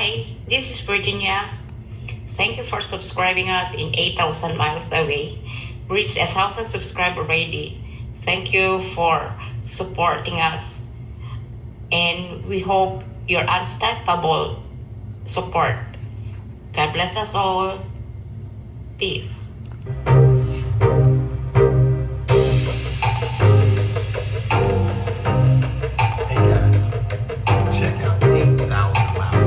Hi, this is Virginia. Thank you for subscribing us in 8,000 miles away. Reached 1,000 subscribers already. Thank you for supporting us. And we hope your unstoppable support. God bless us all. Peace. Hey guys, check out 8,000 miles.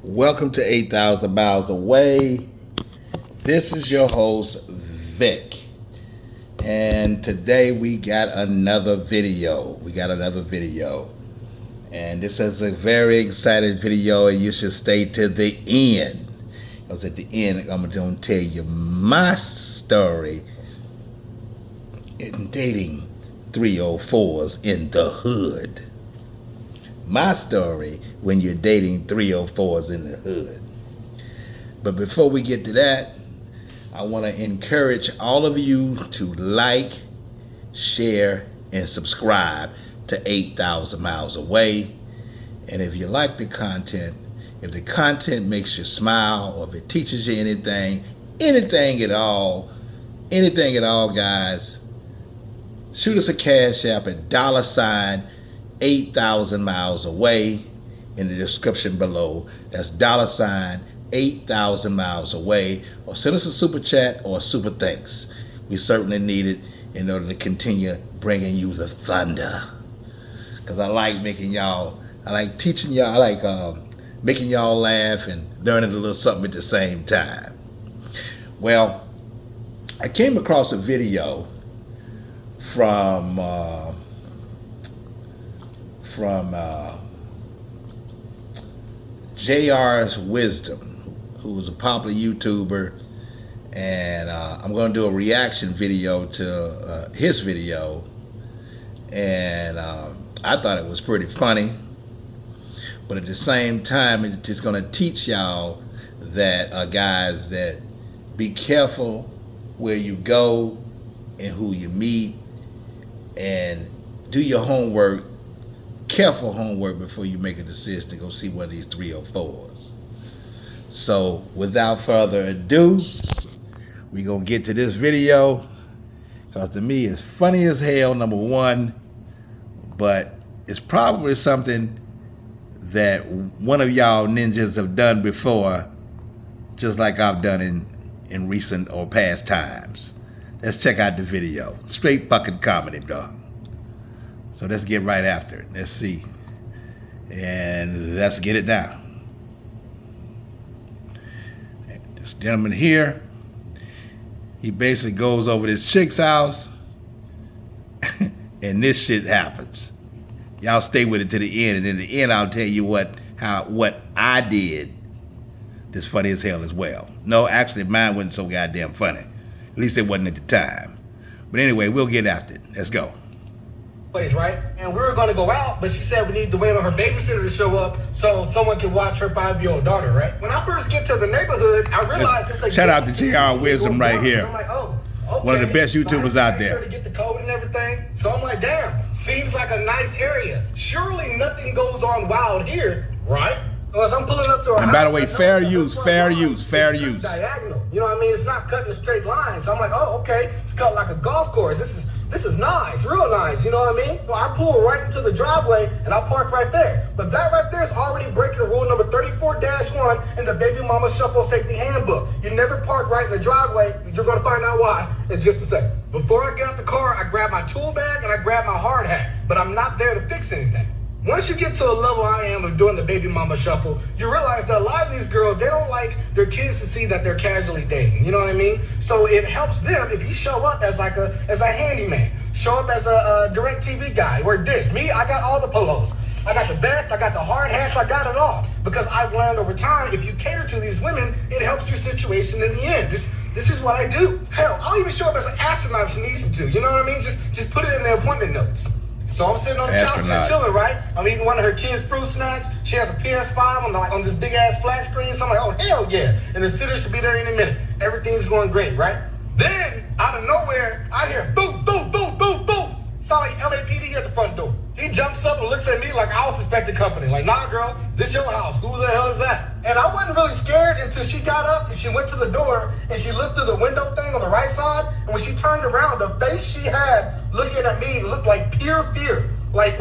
Welcome to 8,000 Miles Away. This is your host, Vic. And today we got another video. And this is a very exciting video, and you should stay to the end. Because at the end, I'm going to tell you my story in dating 304s in the hood. My story when you're dating 304s in the hood. But before we get to that, I want to encourage all of you to like, share, and subscribe to 8,000 Miles Away. And if you like the content, if the content makes you smile, or if it teaches you anything at all, guys, shoot us a cash app at $ 8,000 miles away in the description below. That's $ 8,000 miles away, or send us a super chat or a super thanks. We certainly need it in order to continue bringing you the thunder. Because I like making y'all, I like teaching y'all, I like making y'all laugh and learning a little something at the same time. Well, I came across a video from JR's Wisdom, who was a popular YouTuber, and I'm going to do a reaction video to his video, and I thought it was pretty funny, but at the same time, it's just going to teach y'all that guys, that be careful where you go and who you meet, and do your homework. Careful homework before you make a decision to go see one of these 304s. So without further ado, we're going to get to this video. So to me, it's funny as hell, number one, but it's probably something that one of y'all ninjas have done before, just like I've done in recent or past times. Let's check out the video. Straight fucking comedy, dog. So let's get right after it. Let's see. And let's get it down. This gentleman here, he basically goes over this chick's house and this shit happens. Y'all stay with it to the end, and in the end, I'll tell you what I did that's funny as hell as well. No, actually, mine wasn't so goddamn funny. At least it wasn't at the time. But anyway, we'll get after it. Let's go. Place, right? And we were going to go out, but she said we need to wait on her babysitter to show up so someone can watch her 5-year-old daughter, right? When I first get to the neighborhood, I realized it's like... Shout out to JR Wisdom right here. I'm like, oh, okay. One of the best YouTubers so out there. To get the code and everything. So I'm like, damn, seems like a nice area. Surely nothing goes on wild here, right? Unless I'm pulling up to her house. And by the way, fair use. Diagonal. You know what I mean? It's not cutting a straight line. So I'm like, oh, okay. It's cut like a golf course. This is nice, real nice, you know what I mean? So I pull right into the driveway and I park right there. But that right there is already breaking rule number 34-1 in the Baby Mama Shuffle Safety Handbook. You never park right in the driveway. You're gonna find out why in just a second. Before I get out the car, I grab my tool bag and I grab my hard hat, but I'm not there to fix anything. Once you get to a level I am of doing the Baby Mama Shuffle, you realize that a lot of these girls, they don't like their kids to see that they're casually dating. You know what I mean? So it helps them if you show up as a handyman, show up as a DirecTV guy or dish. Me, I got all the polos. I got the vest, I got the hard hats, I got it all. Because I've learned over time, if you cater to these women, it helps your situation in the end. This is what I do. Hell, I'll even show up as an astronaut if she needs me to. You know what I mean? Just put it in the appointment notes. So I'm sitting on the couch just chilling, right? I'm eating one of her kids' fruit snacks. She has a PS5 on this big ass flat screen. So I'm like, oh hell yeah! And the sitter should be there in a minute. Everything's going great, right? Then out of nowhere, I hear boom, boom, boom, boom, boom. Sound like LAPD at the front door. He jumps up and looks at me like I was suspected company. Like, nah, girl, this your house. Who the hell is that? And I wasn't really scared until she got up and she went to the door and she looked through the window thing on the right side. And when she turned around, the face she had looking at me looked like pure fear. Like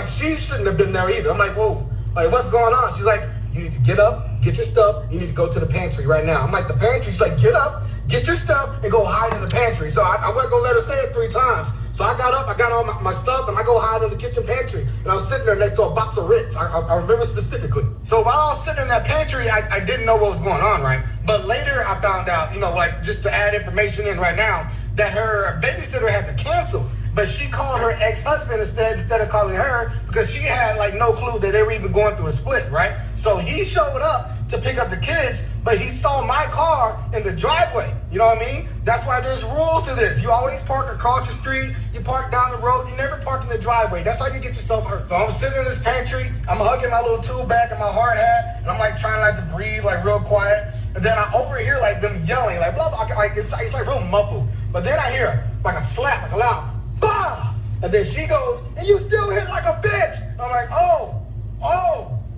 she shouldn't have been there either. I'm like, whoa, like what's going on? She's like, you need to get up, get your stuff. You need to go to the pantry right now. I'm like, the pantry? She's like, get up, get your stuff, and go hide in the pantry. So I wasn't gonna let her say it 3 times. So I got up, I got all my stuff, and I go hide in the kitchen pantry. And I was sitting there next to a box of Ritz. I remember specifically. So while I was sitting in that pantry, I didn't know what was going on, right? But later I found out, like just to add information in right now, that her babysitter had to cancel. But she called her ex-husband instead of calling her because she had like no clue that they were even going through a split, right? So he showed up to pick up the kids, but he saw my car in the driveway. You know what I mean? That's why there's rules to this. You always park across the street, you park down the road, you never park in the driveway. That's how you get yourself hurt. So I'm sitting in this pantry, I'm hugging my little tool bag and my hard hat, and I'm like trying like to breathe like real quiet. And then I overhear like them yelling, like blah, blah, like it's like real muffled. But then I hear like a slap, like a loud, bah! And then she goes, and you still hit like a bitch. I'm like, oh,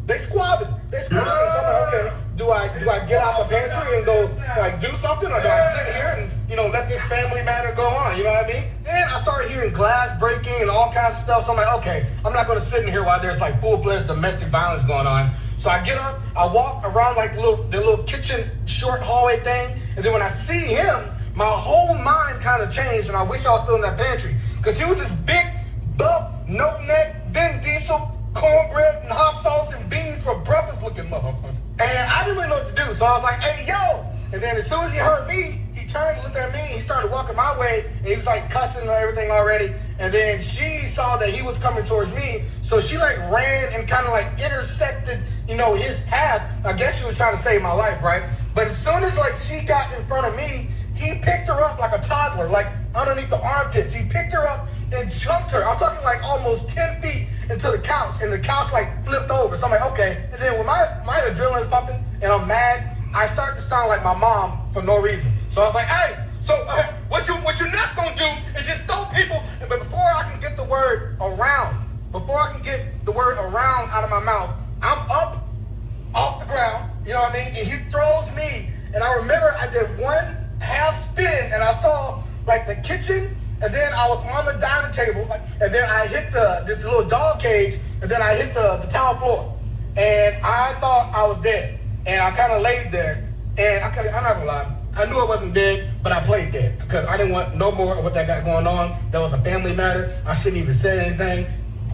they squabbing. So I'm like, okay, do I get out the pantry and go like do something, or do I sit here and let this family matter go on? You know what I mean? And I started hearing glass breaking and all kinds of stuff. So I'm like, okay, I'm not gonna sit in here while there's like full-fledged domestic violence going on. So I get up, I walk around like the little kitchen short hallway thing, and then when I see him, my whole mind kind of changed, and I wish I was still in that pantry. Because he was this big, buff, no-neck, Vin Diesel, cornbread, and hot sauce and beans for breakfast looking motherfucker. And I didn't really know what to do, so I was like, hey, yo! And then as soon as he heard me, he turned and looked at me, he started walking my way, and he was like cussing and everything already. And then she saw that he was coming towards me, so she like ran and kind of like intersected, his path. I guess she was trying to save my life, right? But as soon as like she got in front of me, he picked her up like a toddler, like underneath the armpits. He picked her up and chunked her. I'm talking like almost 10 feet into the couch, and the couch like flipped over. So I'm like, okay. And then when my adrenaline's pumping and I'm mad, I start to sound like my mom for no reason. So I was like, hey, so what you're not gonna do is just throw people. But before I can get the word around out of my mouth, I'm up off the ground, you know what I mean? And he throws me, and I remember I did one half spin, and I saw like the kitchen, and then I was on the dining table, and then I hit this little dog cage, and then I hit the tile floor, and I thought I was dead, and I kind of laid there, and I'm not gonna lie, I knew I wasn't dead, but I played dead because I didn't want no more of what that got going on. That was a family matter. I shouldn't even say anything.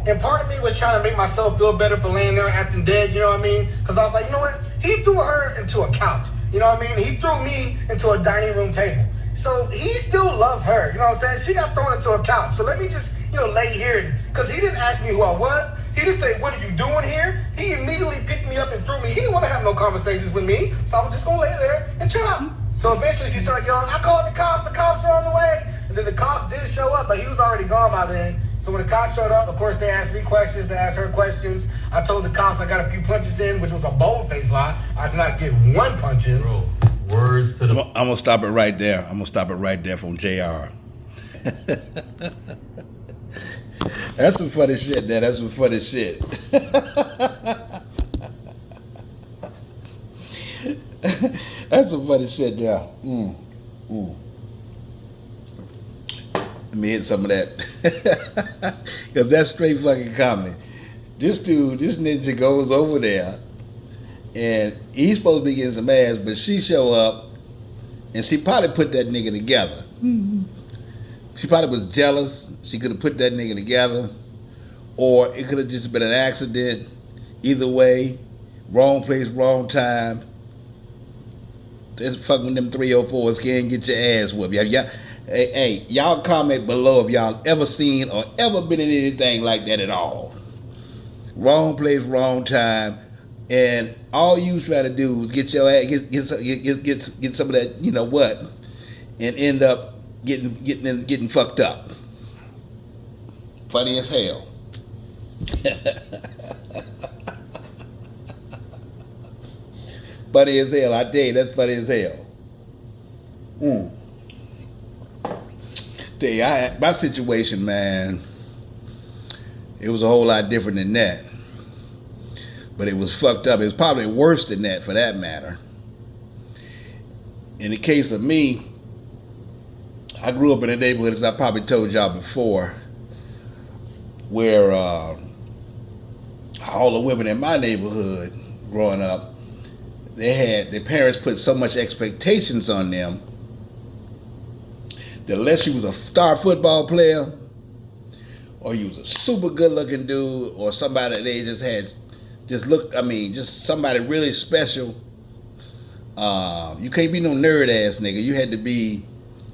And part of me was trying to make myself feel better for laying there acting dead, you know what I mean? Because I was like, you know what? He threw her into a couch. You know what I mean? He threw me into a dining room table. So he still loves her, you know what I'm saying? She got thrown into a couch. So let me just lay here, because he didn't ask me who I was. He didn't say, what are you doing here? He immediately picked me up and threw me. He didn't want to have no conversations with me, so I was just going to lay there and chill out. So eventually she started yelling, I called the cops are on the way. And then the cops did show up, but he was already gone by then. So when the cops showed up, of course, they asked me questions, they asked her questions. I told the cops I got a few punches in, which was a bold-faced lie. I did not get one punch in. Bro, words to the... I'm going to stop it right there. I'm going to stop it right there from JR. That's some funny shit there. That's some funny shit. That's some funny shit there. Let me hit some of that. Because that's straight fucking comedy. This dude, this ninja goes over there and he's supposed to be getting some ass, but she show up and she probably put that nigga together. She probably was jealous. She could have put that nigga together. Or it could have just been an accident. Either way, wrong place, wrong time. That's fucking with them 304s can't get your ass whooped. Hey, y'all comment below if y'all ever seen or ever been in anything like that at all. Wrong place, wrong time. And all you try to do is get your ass, get some of that, you know what, and end up getting fucked up. Funny as hell. Funny as hell, I tell you, that's funny as hell. Tell you, my situation, man, it was a whole lot different than that. But it was fucked up. It was probably worse than that, for that matter. In the case of me, I grew up in a neighborhood, as I probably told y'all before, where all the women in my neighborhood growing up, their parents put so much expectations on them that unless you was a star football player or you was a super good looking dude or somebody they just somebody really special, you can't be no nerd ass nigga. You had to be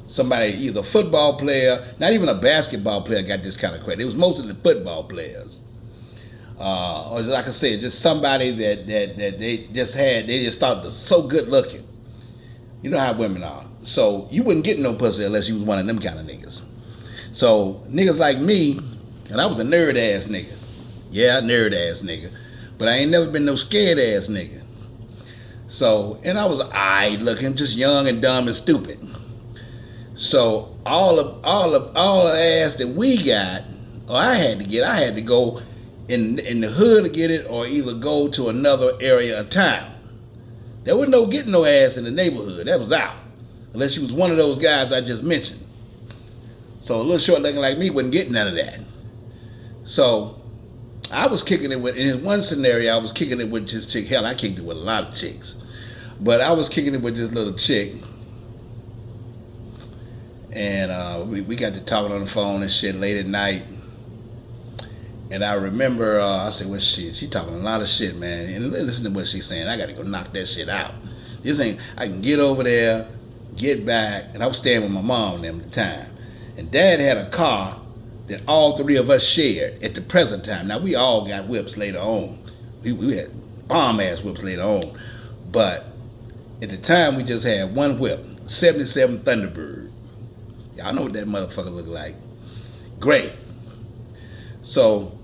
somebody, either a football player, not even a basketball player got this kind of credit. It was mostly the football players. Or like I said, just somebody that they just thought was so good looking. You know how women are. So you wouldn't get no pussy unless you was one of them kind of niggas. So niggas like me, and I was a nerd ass nigga. Yeah, nerd ass nigga. But I ain't never been no scared ass nigga. So, and I was aight looking, just young and dumb and stupid. So all the ass that we got, or I had to go in the hood to get it, or either go to another area of town. There was no getting no ass in the neighborhood. That was out. Unless you was one of those guys I just mentioned. So a little short looking like me wasn't getting none of that. So I was kicking it with, in one scenario, I was kicking it with this chick. Hell, I kicked it with a lot of chicks. But I was kicking it with this little chick. And we got to talking on the phone and shit late at night. And I remember, I said, well, shit, she talking a lot of shit, man. And listen to what she's saying. I got to go knock that shit out. This ain't, I can get over there, get back. And I was staying with my mom and them at the time. And Dad had a car that all three of us shared at the present time. Now, we all got whips later on. We had bomb-ass whips later on. But at the time, we just had one whip, 77 Thunderbird. Y'all know what that motherfucker looked like. Great. So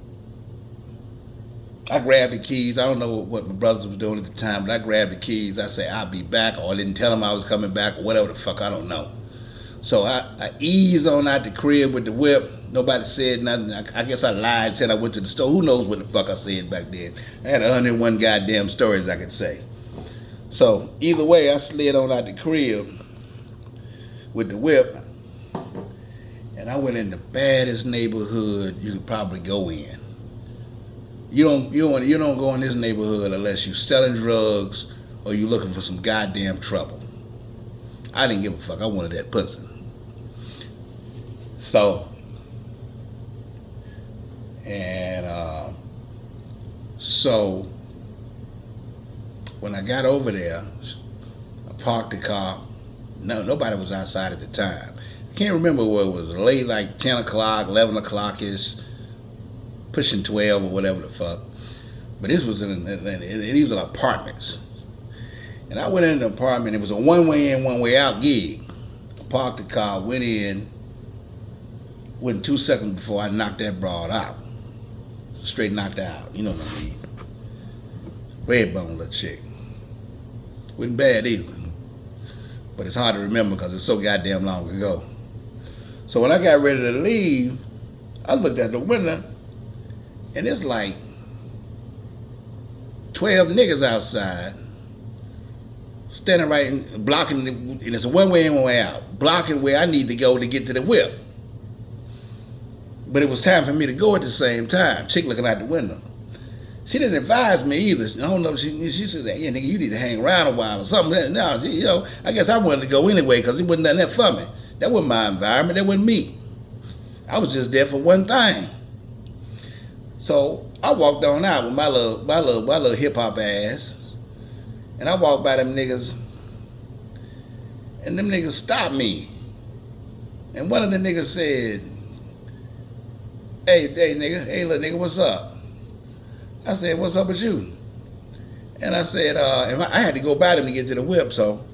I grabbed the keys. I don't know what my brothers was doing at the time, but I grabbed the keys. I said, I'll be back, or I didn't tell them I was coming back, or whatever the fuck, I don't know. So I eased on out the crib with the whip. Nobody said nothing. I guess I lied, said I went to the store. Who knows what the fuck I said back then. I had 101 goddamn stories I could say. So either way, I slid on out the crib with the whip. And I went in the baddest neighborhood you could probably go in. You don't go in this neighborhood unless you selling drugs or you looking for some goddamn trouble. I didn't give a fuck. I wanted that pussy. So, so when I got over there, I parked the car. No, nobody was outside at the time. I can't remember what it was, late like 10 o'clock, 11 o'clock-ish, pushing 12 or whatever the fuck. But this was these are apartments. And I went in the apartment. It was a one-way in, one-way out gig. I parked the car, went in. Within 2 seconds before I knocked that broad out. Straight knocked out. You know what I mean? Red bone little chick. Wasn't bad either. But it's hard to remember because it's so goddamn long ago. So when I got ready to leave, I looked at the window and it's like 12 niggas outside standing right and blocking, and it's a one-way in, one-way out, blocking where I need to go to get to the whip. But it was time for me to go at the same time. Chick looking out the window. She didn't advise me either. I don't know. She said, "Yeah, nigga, you need to hang around a while or something." No, I guess I wanted to go anyway because it wasn't nothing that for me. That wasn't my environment. That wasn't me. I was just there for one thing. So I walked on out with my little hip hop ass, and I walked by them niggas, and them niggas stopped me. And one of the niggas said, Hey nigga, hey little nigga, what's up? I said, what's up with you? And I said, and I had to go by them to get to the whip, so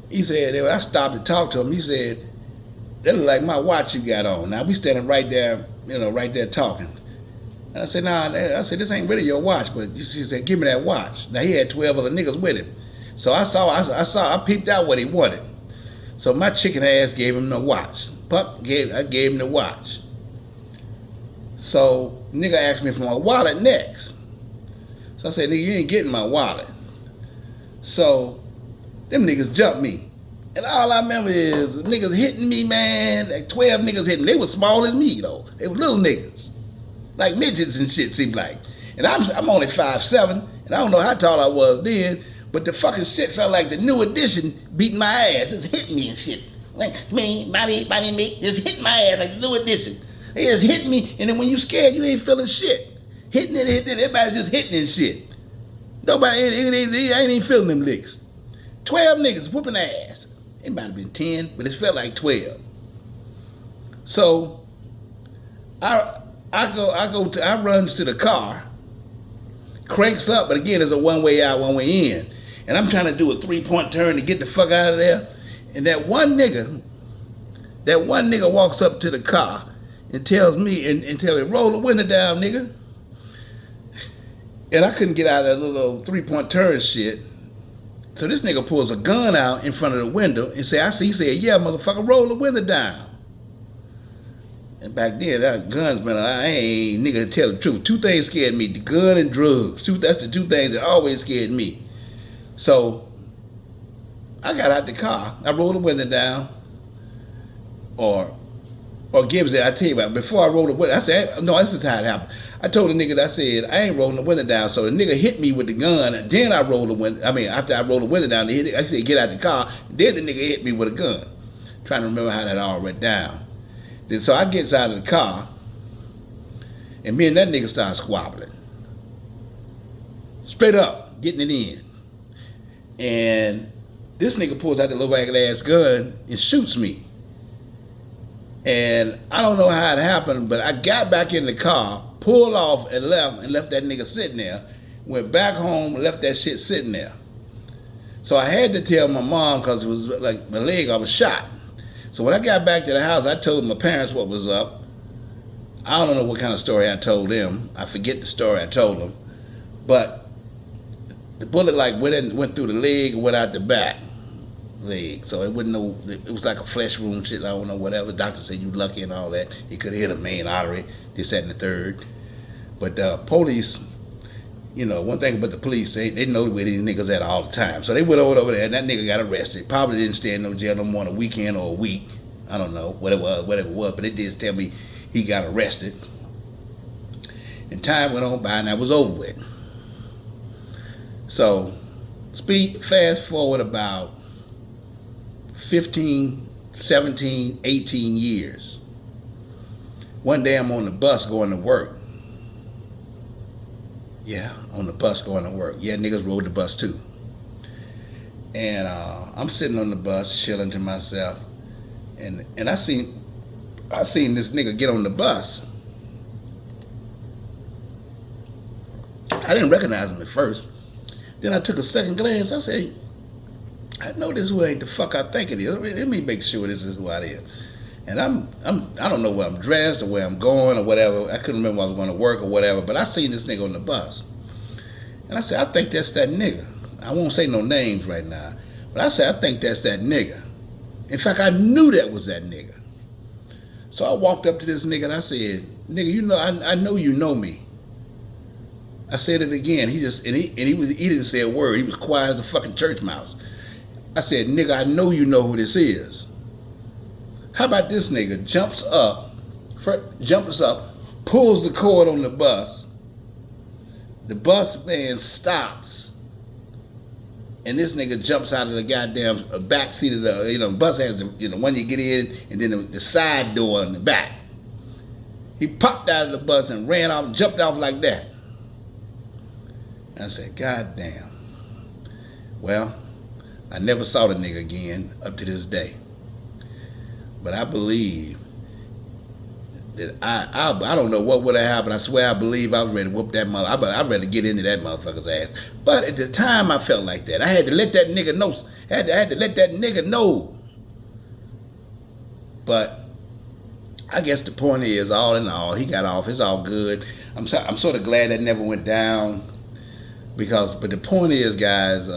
he said, I stopped to talk to him. He said, that look like my watch you got on. Now we standing right there, right there talking. And I said, nah, I said, this ain't really your watch, but she said, give me that watch. Now he had 12 other niggas with him. So I peeped out what he wanted. So my chicken ass gave him the watch. I gave him the watch. So nigga asked me for my wallet next. So I said, nigga, you ain't getting my wallet. So them niggas jumped me. And all I remember is niggas hitting me, man. Like 12 niggas hitting me. They was small as me, though. They were little niggas. Like midgets and shit, seemed like. And I'm only 5'7", and I don't know how tall I was then, but the fucking shit felt like the new edition beating my ass. Just hitting me and shit. Like, me, just hitting my ass like the new edition. They just hitting me, and then when you scared, you ain't feeling shit. Hitting it, everybody's just hitting and shit. Nobody, I ain't even feeling them licks. 12 niggas whooping ass. It might have been 10, but it felt like 12. So I runs to the car, cranks up, but again, it's a one-way out, one-way in. And I'm trying to do a 3-point turn to get the fuck out of there. And that one nigga walks up to the car and tells me, and tell me, roll the window down, nigga. And I couldn't get out of that little 3-point turn shit. So this nigga pulls a gun out in front of the window and he said, yeah, motherfucker, roll the window down. And back then, that guns, man, I ain't nigga to tell the truth. 2 things scared me, the gun and drugs. That's the 2 things that always scared me. So I got out the car, I rolled the window down, or Gibbs said, I tell you about, before I rolled the window, I said, no, this is how it happened. I told the nigga that I said, I ain't rolling the window down. So the nigga hit me with the gun, and then I rolled the window, after I rolled the window down, I said, get out the car. Then the nigga hit me with a gun. Trying to remember how that all went down. Then so I gets out of the car, and me and that nigga start squabbling. Straight up, getting it in. And this nigga pulls out the little ragged ass gun and shoots me. And I don't know how it happened, but I got back in the car, pulled off and left that nigga sitting there, went back home, left that shit sitting there. So I had to tell my mom because it was like my leg, I was shot. So when I got back to the house, I told my parents what was up. I don't know what kind of story I told them. I forget the story I told them. But the bullet went through the leg and went out the back leg. So it was like a flesh wound shit, I don't know, whatever. The doctor said you lucky and all that. He could have hit a main artery, this, that, and the third. But the police, one thing about the police, they know where these niggas at all the time. So they went over there and that nigga got arrested. Probably didn't stay in no jail no more than a weekend or a week. I don't know, whatever it was, but it did tell me he got arrested. And time went on by and that was over with. So fast forward about 15, 17, 18 years. One day I'm on the bus going to work. Yeah, on the bus going to work. Yeah, niggas rode the bus too. And I'm sitting on the bus chilling to myself. And I seen this nigga get on the bus. I didn't recognize him at first. Then I took a second glance. I said, I know this who ain't the fuck I think it is. Let me make sure this is who it is. And I don't know where I'm dressed or where I'm going or whatever. I couldn't remember where I was going to work or whatever. But I seen this nigga on the bus. And I said, I think that's that nigga. I won't say no names right now. But I said, I think that's that nigga. In fact, I knew that was that nigga. So I walked up to this nigga and I said, nigga, you know, I know you know me. I said it again. He didn't say a word. He was quiet as a fucking church mouse. I said, nigga, I know you know who this is. How about this nigga jumps up, pulls the cord on the bus. The bus man stops. And this nigga jumps out of the goddamn back seat of the, bus has the, one you get in, and then the side door in the back. He popped out of the bus and ran off, jumped off like that. And I said, God damn. Well, I never saw the nigga again up to this day. But I believe that I don't know what would have happened. I swear I believe I was ready to whoop that mother. I'd ready to get into that motherfucker's ass. But at the time I felt like that. I had to let that nigga know. I had to let that nigga know. But I guess the point is, all in all, he got off. It's all good. I'm sort of glad that never went down. But the point is, guys,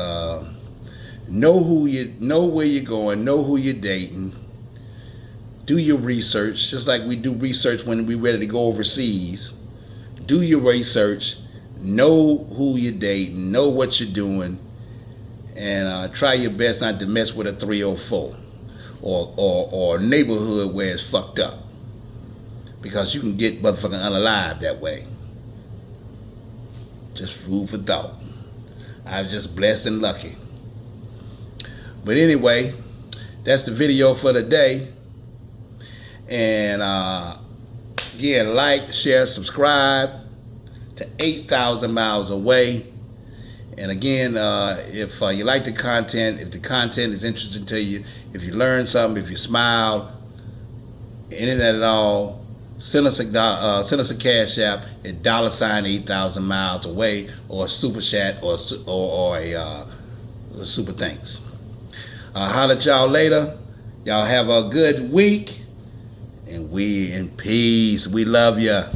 know where you're going, know who you're dating. Do your research, just like we do research when we're ready to go overseas. Do your research, know who you're dating, know what you're doing, and try your best not to mess with a 304 or a neighborhood where it's fucked up, because you can get motherfucking unalive that way. Just food for thought. I was just blessed and lucky. But anyway, that's the video for today. And again, like, share, subscribe to 8,000 miles away. And again, if you like the content, if the content is interesting to you, if you learned something, if you smiled, anything at all, send us a cash app at $ 8,000 miles away, or a super chat, or a super thanks. Holler at y'all later. Y'all have a good week. And we in peace. We love ya.